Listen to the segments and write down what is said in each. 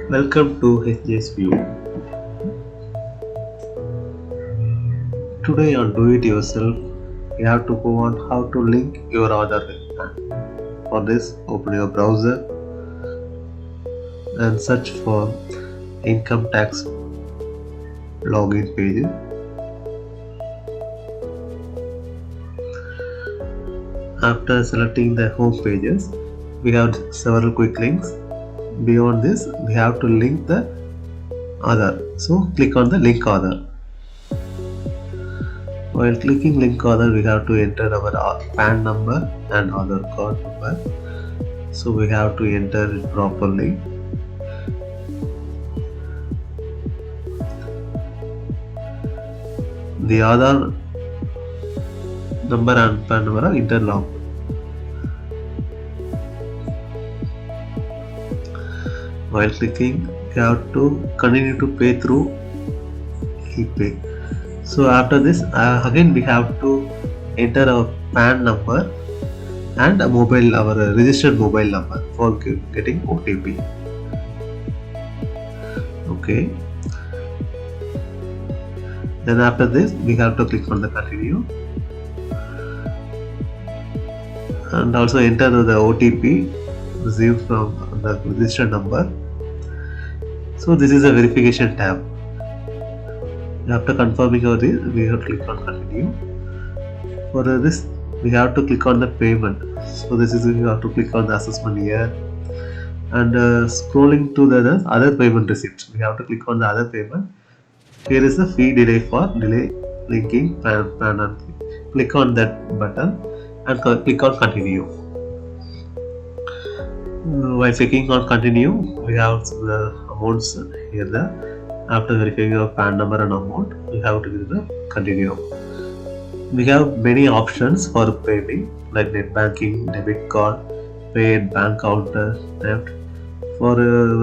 Welcome to HJ's View. Today on Do It Yourself, you have to go on how to link your Aadhar with PAN. For this, open your browser and search for income tax login page. After selecting the home pages, we have several quick links. Beyond this, we have to link the Aadhar. So click on the link Aadhar. While clicking link Aadhar, we have to enter our PAN number and Aadhar card number. So we have to enter it properly. The Aadhar number and PAN number are interlocked. While clicking, you have to continue to pay through ePay. So after this, again we have to enter our PAN number and our registered mobile number for getting OTP. Okay. Then after this, we have to click on the continue and also enter the OTP received from the registered number. So this is a verification tab. After confirming all this, we have to click on continue. For this, we have to click on the payment. So this is, we have to click on the assessment here and scrolling to the other payment receipts. We have to click on the other payment. Here is the fee delay for delay linking PAN and click on that button and click on continue. While clicking on continue, we have the amounts here. After verifying your PAN number and amount, we have to give the continue. We have many options for paying like net banking, debit card, pay at bank counter, theft. For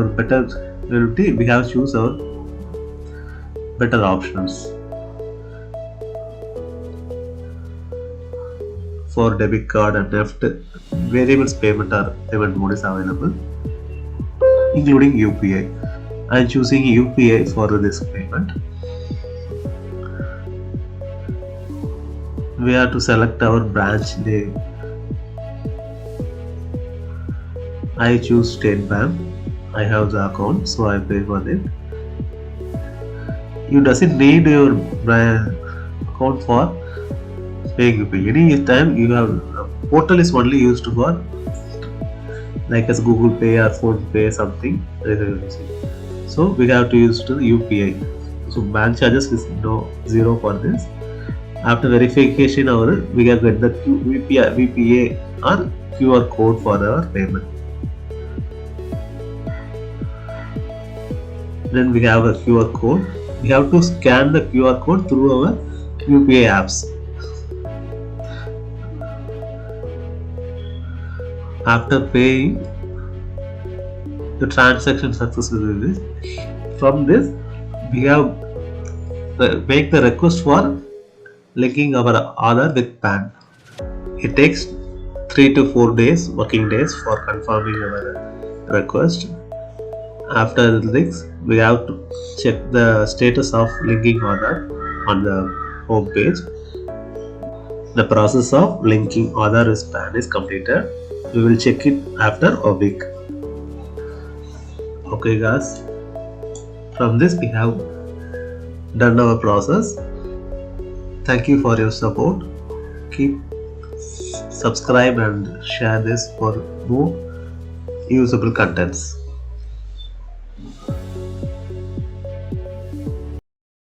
better availability, we have choose our better options. For debit card and theft, variables payment mode is available, including UPI. I am choosing UPI for this payment. We have to select our branch name. I choose State Bank. I have the account, so I pay for it. You doesn't need your branch account for paying UPI. Any time you have portal is only used for like as Google Pay or Phone Pay something. So we have to use the UPI. So bank charges is zero for this. After verification, we can get the VPA or QR code for our payment. Then we have a QR code. We have to scan the QR code through our UPI apps. After paying, the transaction successfully. From this, we have make the request for linking our Aadhar with PAN. It takes 3 to 4 days, working days for confirming our request. After this, we have to check the status of linking Aadhar on the home page. The process of linking Aadhar with PAN is completed. We will check it after a week. Okay guys, from this we have done our process. Thank you for your support. Keep subscribe and share this for more usable contents.